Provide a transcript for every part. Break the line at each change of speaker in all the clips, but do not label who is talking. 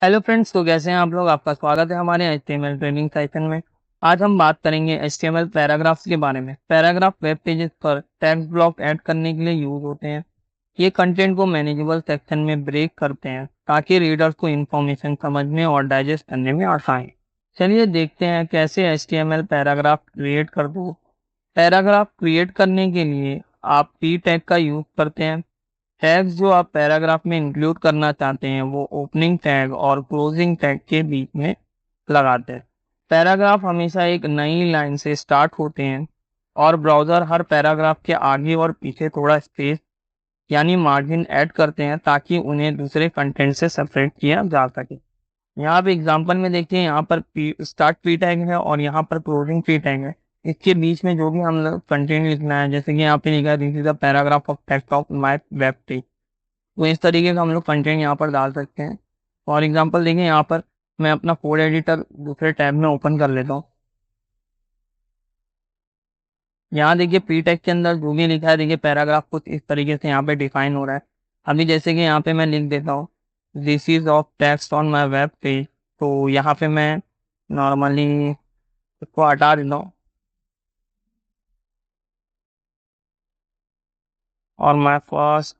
Hello friends, तो कैसे हैं आप लोग। आपका स्वागत है हमारे HTML ट्रेनिंग सेशन में। आज हम बात करेंगे HTML पैराग्राफ्स के बारे में। पैराग्राफ वेब पेजेस पर टेक्स्ट ब्लॉक ऐड करने के लिए यूज होते हैं। ये कंटेंट को मैनेजेबल सेक्शन में ब्रेक करते हैं ताकि रीडर्स को इंफॉर्मेशन समझने और डाइजेस्ट करने में आसानी। चलिए देखते हैं कैसे HTML पैराग्राफ क्रिएट कर दो। पैराग्राफ क्रिएट करने के लिए आप p टैग का यूज करते हैं। टैग्स जो आप पैराग्राफ में इंक्लूड करना चाहते हैं वो ओपनिंग टैग और क्लोजिंग टैग के बीच में लगाते हैं। पैराग्राफ हमेशा एक नई लाइन से स्टार्ट होते हैं और ब्राउज़र हर पैराग्राफ के आगे और पीछे थोड़ा स्पेस यानी मार्जिन ऐड करते हैं ताकि उन्हें दूसरे कंटेंट से सेपरेट किया जा सके। यहाँ पे एग्जांपल में देखिए, यहाँ पर स्टार्ट पी टैग है और यहाँ पर क्लोजिंग पी टैग है। इसके बीच में जो भी हम लोग कंटेंट लिखना है, जैसे कि यहाँ पे लिखा है this is the paragraph of text of my web page, तो इस तरीके का हम लोग कंटेंट यहाँ पर डाल सकते हैं। फॉर एग्जांपल देखिए, यहाँ पर मैं अपना कोड एडिटर दूसरे टैब में ओपन कर लेता हूँ। यहाँ देखिए पी टैग के अंदर जो भी लिखा है, देखिए पैराग्राफ कुछ इस तरीके से यहाँ पे डिफाइन हो रहा है। अभी जैसे कि यहाँ पे मैं लिख देता हूँ this is of text on my web page, तो यहाँ पे मैं नॉर्मली इसको हटा देता हूँ और मैं फर्स्ट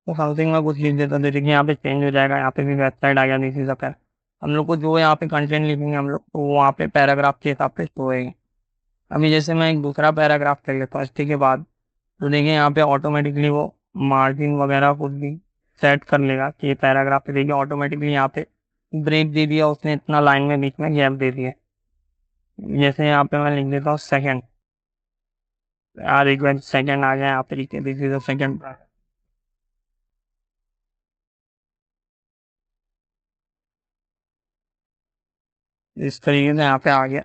तो समथिंग में कुछ लिख देता हूँ। देखिए यहाँ पे चेंज हो जाएगा, यहाँ पे भी वेबसाइट आ गया दिस इज अ पैर। हम लोग को जो यहाँ पे कंटेंट लिखेंगे हम लोग, तो वहाँ पे पैराग्राफ के हिसाब से शो होएंगे। अभी जैसे मैं एक दूसरा पैराग्राफ कर लेता हूँ इसके के बाद, तो देखिए यहाँ पे ऑटोमेटिकली वो मार्जिन वगैरह कुछ भी सेट कर लेगा कि ये पैराग्राफ पे देखिए ऑटोमेटिकली यहाँ पे ब्रेक दे दिया उसने, इतना लाइन में बीच में गैप दे दिया। जैसे यहाँ पे मैं लिख देता हूँ सेकंड, यार एक बार सेकंड आ गया यहाँ पे, लिखिए दिस इज अ सेकंड। इस तरीके से यहाँ पे आ गया।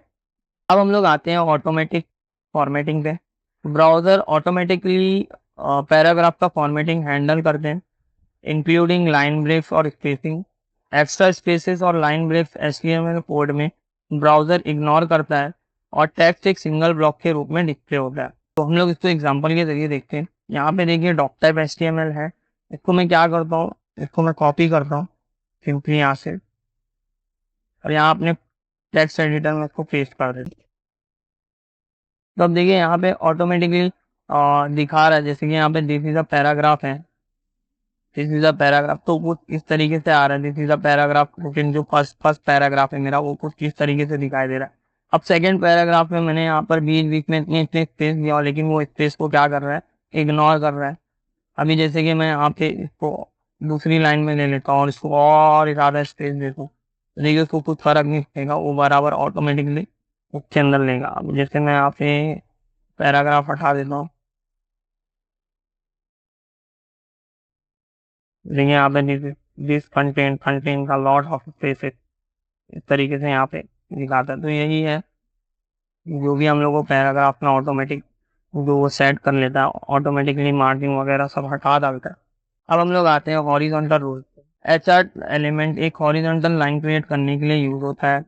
अब हम लोग आते हैं ऑटोमेटिक फॉर्मेटिंग पे। ब्राउज़र ऑटोमेटिकली पैराग्राफ का फॉर्मेटिंग हैंडल करते हैं, इंक्लूडिंग लाइन ब्रेक्स और स्पेसिंग। एक्स्ट्रा स्पेसेस और लाइन ब्रेक्स HTML कोड में ब्राउज़र इग्नोर करता है और टेक्स्ट एक सिंगल ब्लॉक के रूप में डिस्प्ले होता है। तो हम लोग इसको एग्जांपल के जरिए देखते हैं। यहाँ पे देखिए डॉक टाइप HTML है। इसको मैं क्या करता हूँ, इसको मैं कॉपी करता हूँ सिंपली यहाँ से, और यहाँ अपने टेक्स्ट एडिटर में इसको पेस्ट कर देता हूँ। तो अब देखिए यहाँ पे ऑटोमेटिकली दिखा रहा है, जैसे कि यहाँ पे दिस इज अ पैराग्राफ है, दिस इज अ पैराग्राफ, तो कुछ इस तरीके से आ रहा है। दिस इज अ पैराग्राफ, लेकिन जो फर्स्ट फर्स्ट पैराग्राफ है मेरा वो कुछ इस तरीके से दिखाई दे रहा है। अब सेकंड पैराग्राफ में मैंने यहाँ पर बीच बीच में इतने इतने स्पेस दिया, लेकिन वो स्पेस को क्या कर रहा है, इग्नोर कर रहा है। अभी जैसे कि मैं यहाँ पे इसको दूसरी लाइन में ले लेता हूँ और इसको और ज़्यादा स्पेस देता हूँ, तो देखिए उसको कुछ फर्क नहीं पड़ेगा, वो बराबर ऑटोमेटिकली उसके अंदर लेगा। अब जैसे मैं यहाँ पे पैराग्राफ हटा देता हूँ, देखिए यहाँ पे दिस कंटेंट कंटेंट का लॉट ऑफ स्पेसेस, इस तरीके से यहाँ पे दिखाता है। तो यही है जो भी हम लोग को पैराग्राफ में ऑटोमेटिक जो वो सेट कर लेता है, ऑटोमेटिकली मार्जिन वगैरह सब हटा देता है। अब हम लोग आते हैं हॉरिजॉन्टल रूल। HR एलिमेंट एक हॉरिजॉन्टल लाइन क्रिएट करने के लिए यूज होता है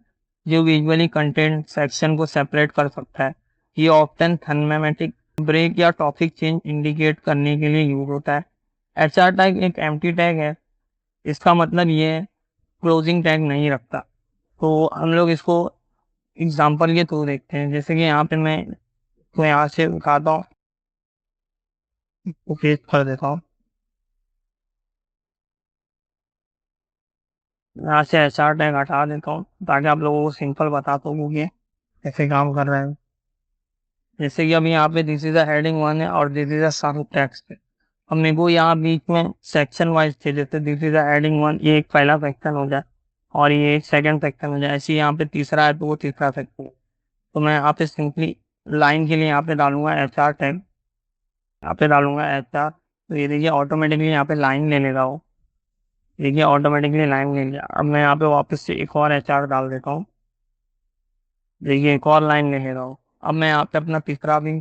जो विजुअली कंटेंट सेक्शन को सेपरेट कर सकता है। ये ऑप्शन थीमेटिक ब्रेक या टॉपिक चेंज इंडिकेट करने के लिए यूज होता है। HR टैग एक एम्प्टी टैग है, इसका मतलब ये है क्लोजिंग टैग नहीं रखता। तो हम लोग इसको एग्जाम्पल के थ्रू देखते हैं। जैसे कि यहाँ पे मैं तो यहाँ से उठाता हूँ, इसको पेस्ट कर देता हूँ, यहाँ से HR टैग हटा देता हूँ ताकि आप लोगों को सिंपल बता सकूँ कि कैसे काम कर रहे हैं। जैसे कि अभी यहाँ पे दिस इज अ हेडिंग 1 है और दिस इज अ सब टेक्स्ट है। अब मेरे को यहाँ बीच में सेक्शन वाइज थे, जैसे दिस इज अ हेडिंग 1, ये एक पहला सेक्शन हो जाए और ये एक सेकंड सेक्शन हो जाए। ऐसे ही यहाँ पे तीसरा है तो वो तीसरा सेक्शन है। तो मैं यहाँ पे सिंपली लाइन के लिए यहाँ पे डालूंगा HR टैग, यहाँ पे डालूंगा HR, तो ये देखिए ऑटोमेटिकली यहाँ पे लाइन ले लेगा वो। देखिए ऑटोमेटिकली लाइन ले लिया। अब मैं यहाँ पे वापस से एक और HR डाल देता हूँ, देखिए एक और लाइन ले लेगा वो। अब मैं यहाँ पे अपना तीसरा भी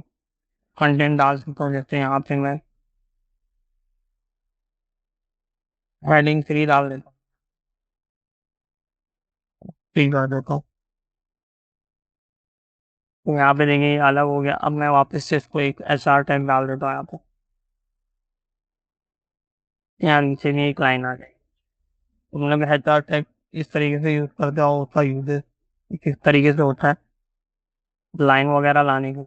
कंटेंट डाल सकता हूँ, जैसे यहाँ पे मैं हेडिंग 3 डाल देता हूँ, ठीक कर देता हूँ। तो यहाँ पे देखिए ये अलग हो गया। अब मैं वापस से इसको एक HR टैग डाल देता हूँ यहाँ पे, यहाँ नीचे भी एक लाइन आ जाएगी। मतलब HR टैग इस तरीके से यूज करते हो, उसका यूजेस किस तरीके से होता है लाइन वगैरह लाने के।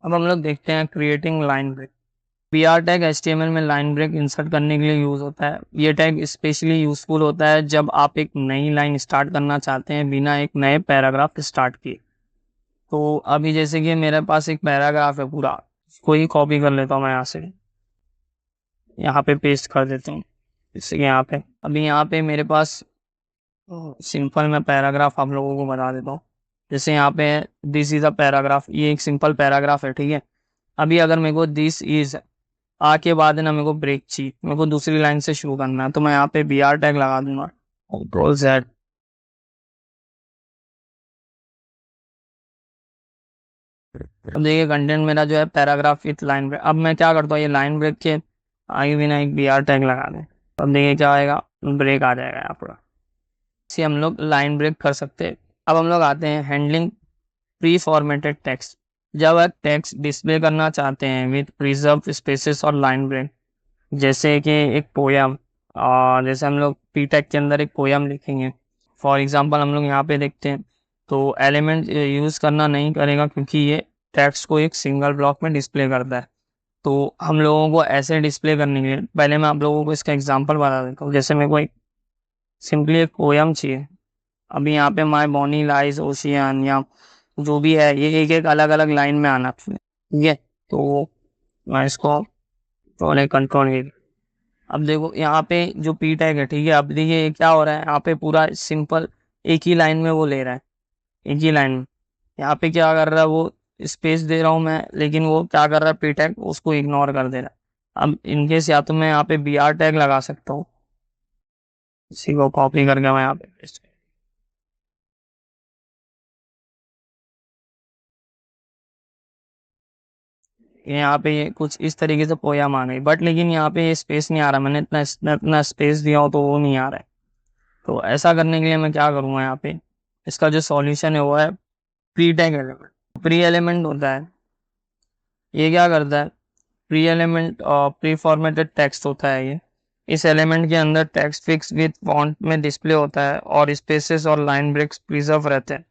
अब हम लोग देखते हैं creating line break. BR tag HTML में लाइन ब्रेक इंसर्ट करने के लिए यूज होता है। ये टैग स्पेशली यूजफुल होता है जब आप एक नई लाइन स्टार्ट करना चाहते हैं बिना एक नए पैराग्राफ स्टार्ट किए। तो अभी जैसे कि मेरे पास एक पैराग्राफ है पूरा, इसको ही कॉपी कर लेता हूँ मैं यहाँ से, यहाँ पे पेस्ट कर देता हूँ। जैसे कि यहाँ पे अभी यहाँ पे मेरे पास सिंपल मैं पैराग्राफ आप लोगों को बता देता हूँ। जैसे यहाँ पे दिस इज अ पैराग्राफ, ये एक सिंपल पैराग्राफ है, ठीक है। अभी अगर मेरे को दिस इज आके बाद है ना, मेरे को ब्रेक चाहिए, मेरे को दूसरी लाइन से शुरू करना है, तो मैं यहाँ पे BR टैग लगा दूंगा, Ctrl+Z। अब देखिए कंटेंट मेरा जो है पैराग्राफ विथ लाइन ब्रेक। अब मैं क्या करता हूँ, ये लाइन ब्रेक के आगे बिना एक BR टैग लगा दें, अब देखिए क्या आएगा, ब्रेक आ जाएगा यहाँ पूरा। इसे हम लोग लाइन ब्रेक कर सकते हैं। अब हम लोग आते हैं हैंडलिंग प्री फॉर्मेटेड टेक्स्ट। जब आप टेक्स्ट डिस्प्ले करना चाहते हैं विथ प्रिजर्व स्पेसेस और लाइन ब्रेक, जैसे कि एक पोयम, जैसे हम लोग पी टैग के अंदर एक पोयम लिखेंगे फॉर एग्जांपल, हम लोग यहाँ पे देखते हैं तो एलिमेंट यूज़ करना नहीं करेगा क्योंकि ये टेक्स्ट को एक सिंगल ब्लॉक में डिस्प्ले करता है। तो हम लोगों को ऐसे डिस्प्ले करने के लिए पहले मैं आप लोगों को इसका एग्जांपल बता देता हूँ। जैसे मेरे को एक सिंपली एक पोयम चाहिए, अभी यहाँ पे माई बॉनी लाइज ओशियन या जो भी है, ये एक एक अलग अलग लाइन में आना चाहिए, ठीक है। तो मैं इसको कंट्रोल, अब देखो यहाँ पे जो पी टैग है, ठीक है। अब देखिए क्या हो रहा है, यहाँ पे पूरा सिंपल एक ही लाइन में वो ले रहा है, एक ही लाइन में। यहाँ पे क्या कर रहा है, वो स्पेस दे रहा हूँ मैं, लेकिन वो क्या कर रहा है, पी टैग उसको इग्नोर कर दे रहा है। अब इनकेस या तो मैं यहाँ पे BR टैग लगा सकता हूँ, इसी को कॉपी करके मैं यहाँ पे paste यहाँ पे ये कुछ इस तरीके से पोयम आ गई, बट लेकिन यहाँ पे ये स्पेस नहीं आ रहा, मैंने इतना स्पेस दिया हो तो वो नहीं आ रहा है। तो ऐसा करने के लिए मैं क्या करूँगा, यहाँ पे इसका जो सॉल्यूशन है वो है pre tag element. Pre element होता है, ये क्या करता है, pre element pre formatted text होता है ये। इस एलिमेंट के अंदर टेक्स्ट फिक्स विद फॉन्ट में डिस्प्ले होता है और स्पेसेस और लाइन ब्रेक्स प्रिजर्व रहते हैं।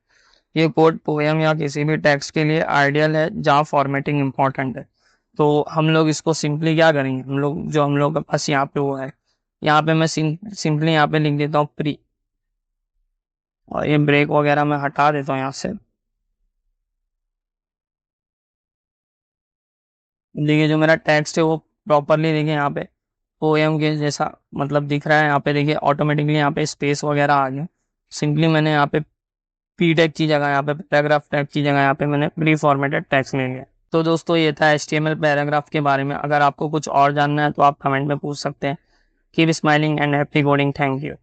ये कोड पोएम या किसी भी टेक्स्ट के लिए आइडियल है जहाँ फॉर्मेटिंग इंपॉर्टेंट है। तो हम लोग इसको सिंपली क्या करेंगे, हम लोग के पास यहाँ पे वो है, यहाँ पे मैं सिंपली यहाँ पे लिख देता हूँ प्री, और ये ब्रेक वगैरह मैं हटा देता हूँ यहाँ से। देखिए जो मेरा टेक्स्ट है वो प्रॉपरली देखिए यहाँ पे पोएम के जैसा मतलब दिख रहा है। यहाँ पे देखिए ऑटोमेटिकली यहाँ पे स्पेस वगैरह आ गया। सिंपली मैंने यहाँ पे पी टैग की जगह, यहाँ पे पैराग्राफ टैग की जगह यहाँ पे मैंने प्री फॉर्मेटेड टेक्स्ट ले लिया। तो दोस्तों ये था HTML पैराग्राफ के बारे में। अगर आपको कुछ और जानना है तो आप कमेंट में पूछ सकते हैं। Keep smiling and happy coding. Thank you.